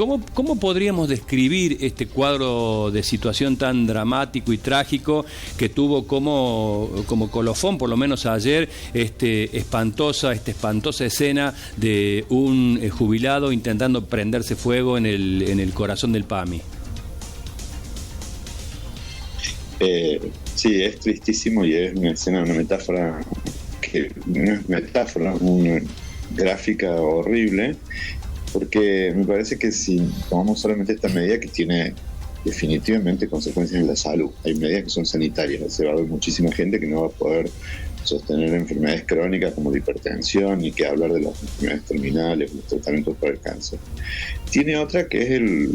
¿cómo podríamos describir este cuadro de situación tan dramático y trágico que tuvo como colofón, por lo menos ayer, esta espantosa escena de un jubilado intentando prenderse fuego en el corazón del PAMI? Sí, es tristísimo y es una escena, una metáfora que no es metáfora, una gráfica horrible, porque me parece que si tomamos solamente esta medida que tiene definitivamente consecuencias en la salud, hay medidas que son sanitarias, se va a haber muchísima gente que no va a poder sostener enfermedades crónicas como la hipertensión, ni que hablar de las enfermedades terminales, los tratamientos para el cáncer. Tiene otra que es el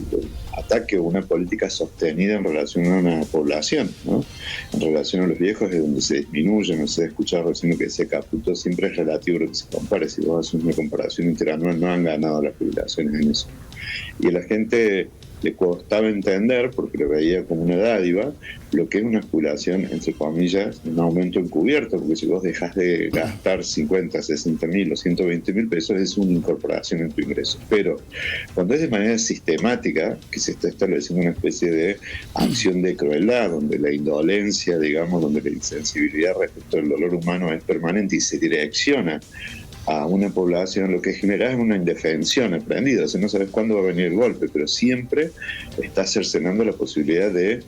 ataque a una política sostenida en relación a una población, ¿no? En relación a los viejos es donde se disminuye, no sé, escuchar recién lo que decía Caputo, siempre es relativo lo que se compare, si vos haces una comparación interanual no han ganado las jubilaciones en eso. Y a la gente le costaba entender, porque lo veía como una dádiva, lo que es una jubilación, entre comillas, un aumento encubierto, porque si vos dejás de gastar 50, 60 mil o 120 mil pesos, es una incorporación en tu ingreso. Pero cuando es de manera sistemática, que se está estableciendo una especie de acción de crueldad, donde la indolencia, digamos, donde la insensibilidad respecto al dolor humano es permanente y se direcciona a una población, lo que genera es una indefensión aprendida. O sea, no sabes cuándo va a venir el golpe, pero siempre está cercenando la posibilidad de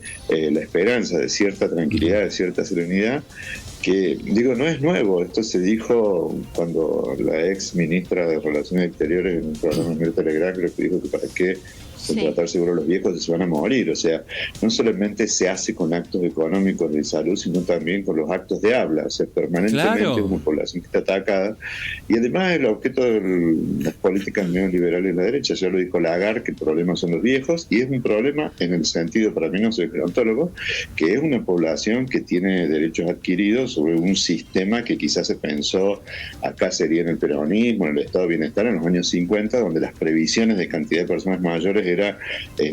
la esperanza, de cierta tranquilidad, de cierta serenidad, que, digo, no es nuevo. Esto se dijo cuando la ex ministra de Relaciones Exteriores en un programa de Mirta Legrand, creo que dijo que para qué contratar seguro a los viejos, se van a morir. O sea, no solamente se hace con actos económicos de salud, sino también con los actos de habla. O sea, permanentemente es una población que está atacada. Y además el objeto de las políticas neoliberales de la derecha, ya lo dijo Lagarde, que el problema son los viejos, y es un problema en el sentido, para mí no soy gerontólogo, que es una población que tiene derechos adquiridos sobre un sistema que quizás se pensó, acá sería en el peronismo, en el estado de bienestar en los años 50, donde las previsiones de cantidad de personas mayores era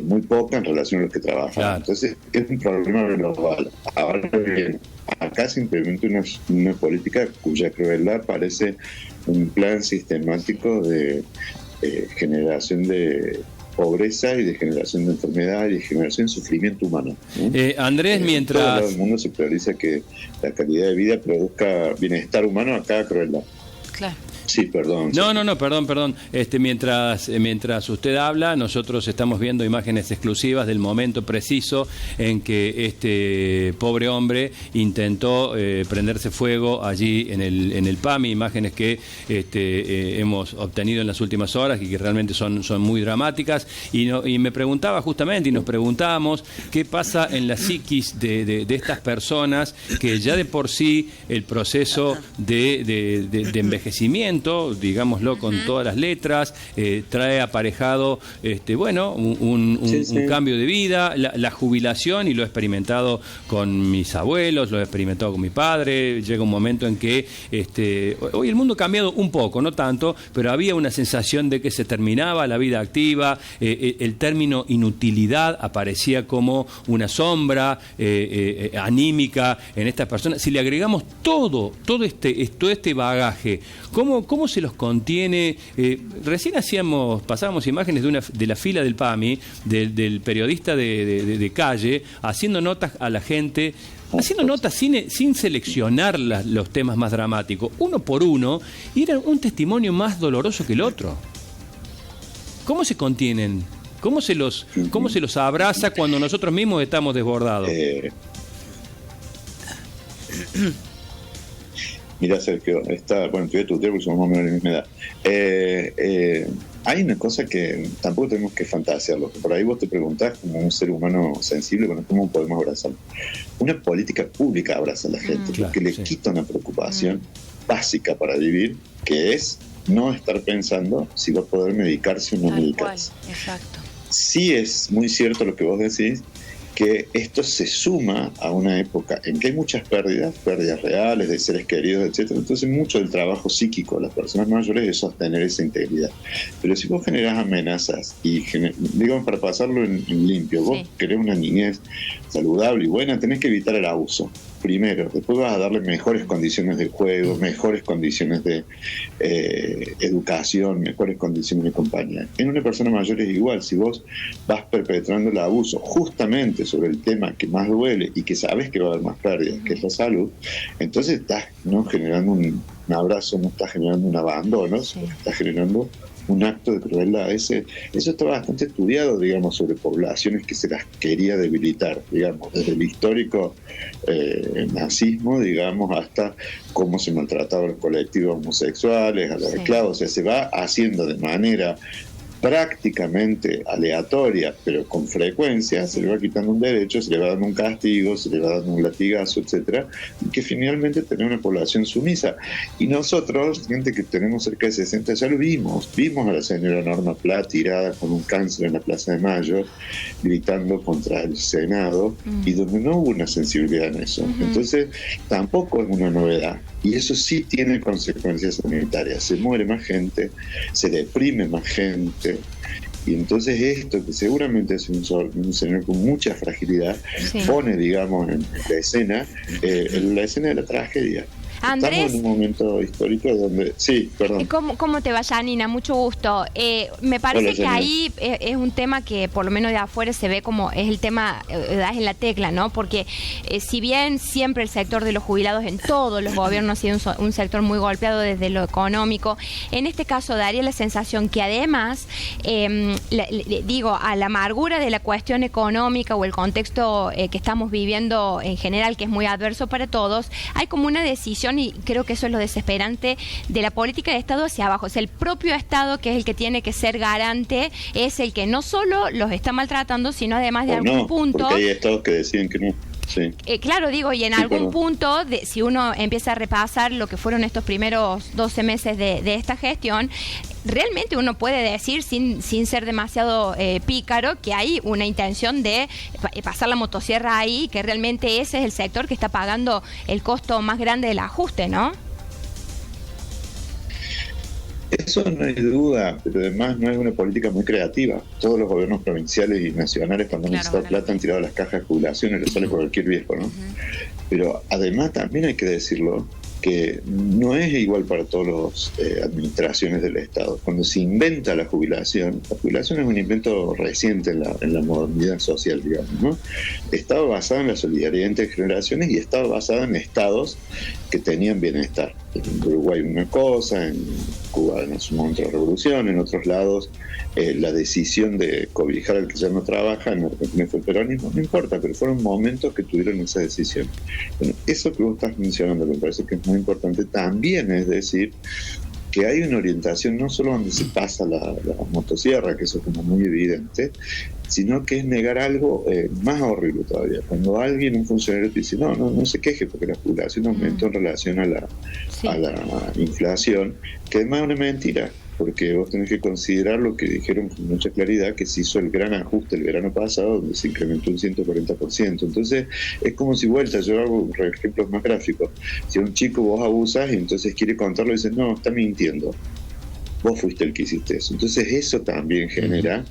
muy poca en relación a los que trabajan. Claro. Entonces es un problema global. Ahora bien, acá se implementa una política cuya crueldad parece un plan sistemático de generación de pobreza y de generación de enfermedad y de generación de sufrimiento humano, ¿no? Andrés, mientras... En todo el mundo se prioriza que la calidad de vida produzca bienestar humano, acá crueldad. Claro. Sí, perdón. No, perdón. Mientras usted habla, nosotros estamos viendo imágenes exclusivas del momento preciso en que este pobre hombre intentó prenderse fuego allí en el PAMI, imágenes que hemos obtenido en las últimas horas y que realmente son muy dramáticas. Y me preguntaba justamente, y nos preguntábamos, qué pasa en la psiquis de estas personas que ya de por sí el proceso de envejecimiento, digámoslo con todas las letras, trae aparejado un cambio de vida, la jubilación, y lo he experimentado con mis abuelos, lo he experimentado con mi padre. Llega un momento en que hoy el mundo ha cambiado un poco, no tanto, pero había una sensación de que se terminaba la vida activa, el término inutilidad aparecía como una sombra anímica en estas personas. Si le agregamos todo este bagaje, ¿cómo se los contiene? Recién pasábamos imágenes de la fila del PAMI, del periodista de calle, haciendo notas a la gente, haciendo notas sin seleccionar los temas más dramáticos, uno por uno, y era un testimonio más doloroso que el otro. ¿Cómo se contienen? ¿Cómo se los abraza cuando nosotros mismos estamos desbordados? Mira, Sergio, te voy a tutear porque somos más o menos de la misma edad. Hay una cosa que tampoco tenemos que fantasearlo. Por ahí vos te preguntás, como un ser humano sensible, ¿cómo podemos abrazarlo? Una política pública abraza a la gente, porque le quita una preocupación básica para vivir, que es no estar pensando si va a poder medicarse o no medicarse. Exacto. Sí es muy cierto lo que vos decís, que esto se suma a una época en que hay muchas pérdidas reales de seres queridos, etcétera. Entonces mucho del trabajo psíquico de las personas mayores es sostener esa integridad. Pero si vos generás amenazas y digamos, para pasarlo en limpio, vos querés una niñez saludable y buena, tenés que evitar el abuso. primero, después vas a darle mejores condiciones de juego, mejores condiciones de educación, mejores condiciones de compañía. En una persona mayor es igual, si vos vas perpetrando el abuso justamente sobre el tema que más duele y que sabes que va a haber más pérdidas, que es la salud, entonces estás no generando un abrazo, no estás generando un abandono, estás generando un acto de crueldad. Eso está bastante estudiado, digamos, sobre poblaciones que se las quería debilitar, digamos, desde el histórico nazismo, digamos, hasta cómo se maltrataba a los colectivos homosexuales, a los esclavos. O sea, se va haciendo de manera prácticamente aleatoria, pero con frecuencia, se le va quitando un derecho, se le va dando un castigo, se le va dando un latigazo, etcétera, y que finalmente tenemos una población sumisa. Y nosotros, gente que tenemos cerca de 60, ya lo vimos a la señora Norma Pla tirada con un cáncer en la Plaza de Mayo, gritando contra el Senado, y donde no hubo una sensibilidad en eso. Entonces, tampoco es una novedad. Y eso sí tiene consecuencias sanitarias. Se muere más gente, se deprime más gente. Y entonces esto, que seguramente es un señor con mucha fragilidad, pone, digamos, en la escena de la tragedia. Andrés, estamos en un momento histórico donde... Sí, perdón. ¿Cómo te va, Janina? Mucho gusto. Me parece que ahí es un tema que por lo menos de afuera se ve como es el tema, das en la tecla, ¿no? Porque si bien siempre el sector de los jubilados en todos los gobiernos ha sido un sector muy golpeado desde lo económico, en este caso daría la sensación que además, digo, a la amargura de la cuestión económica o el contexto que estamos viviendo en general, que es muy adverso para todos, hay como una decisión, y creo que eso es lo desesperante de la política de Estado hacia abajo. O sea, el propio Estado, que es el que tiene que ser garante, es el que no solo los está maltratando, sino además de algún punto... Porque hay estados que deciden que no. Sí. Claro, digo, y en algún punto, si uno empieza a repasar lo que fueron estos primeros 12 meses de esta gestión, realmente uno puede decir, sin ser demasiado pícaro, que hay una intención de pasar la motosierra ahí, que realmente ese es el sector que está pagando el costo más grande del ajuste, ¿no? Eso no hay duda, pero además no es una política muy creativa. Todos los gobiernos provinciales y nacionales, cuando han necesitado plata, han tirado las cajas de jubilaciones, le sale por cualquier viejo, ¿no? Pero además también hay que decirlo, que no es igual para todas las administraciones del Estado. Cuando se inventa la jubilación es un invento reciente en la modernidad social, digamos, ¿no? Estaba basada en la solidaridad entre generaciones y estaba basada en estados que tenían bienestar. En Uruguay una cosa, en Cuba en su momento la revolución, en otros lados la decisión de cobijar al que ya no trabaja, en Argentina fue el peronismo, no importa, pero fueron momentos que tuvieron esa decisión. Bueno, eso que vos estás mencionando me parece que es muy importante también, es decir, que hay una orientación no solo donde se pasa la motosierra, que eso es como muy evidente, sino que es negar algo más horrible todavía. Cuando alguien, un funcionario, te dice, no se queje porque la jubilación aumentó en relación a la inflación, que además es una mentira, porque vos tenés que considerar lo que dijeron con mucha claridad, que se hizo el gran ajuste el verano pasado, donde se incrementó un 140%. Entonces, es como si yo hago ejemplos más gráficos. Si a un chico vos abusás y entonces quiere contarlo y dices, no, está mintiendo. Vos fuiste el que hiciste eso. Entonces eso también genera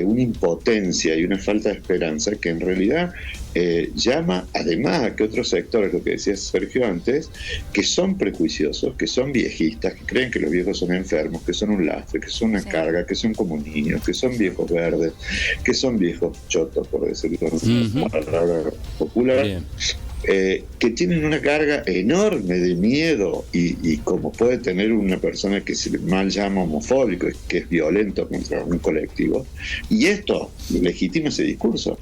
una impotencia y una falta de esperanza que en realidad llama además a que otros sectores, lo que decía Sergio antes, que son prejuiciosos, que son viejistas, que creen que los viejos son enfermos, que son un lastre, que son una carga, que son como niños, que son viejos verdes, que son viejos chotos, por decirlo una palabra popular. Bien. Que tienen una carga enorme de miedo y como puede tener una persona que se mal llama homofóbico, que es violento contra un colectivo, y esto legitima ese discurso.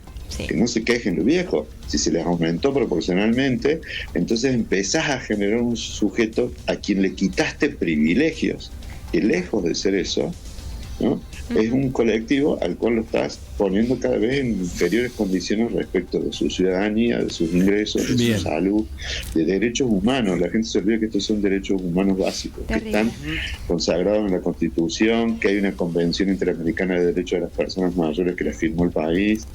Que no se quejen los viejos. Si se les aumentó proporcionalmente, entonces empezás a generar un sujeto a quien le quitaste privilegios, que lejos de ser eso, ¿no? Es un colectivo al cual lo estás poniendo cada vez en inferiores condiciones respecto de su ciudadanía, de sus ingresos, de su salud, de derechos humanos. La gente se olvida que estos son derechos humanos básicos, que están consagrados en la Constitución, que hay una Convención Interamericana de Derechos de las Personas Mayores que la firmó el país.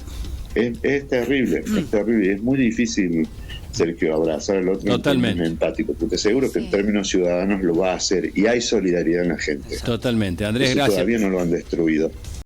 Es terrible, es muy difícil, Sergio, abrazar al otro en términos empáticos, porque seguro que en términos ciudadanos lo va a hacer y hay solidaridad en la gente. Totalmente, Andrés, eso gracias. Todavía no lo han destruido.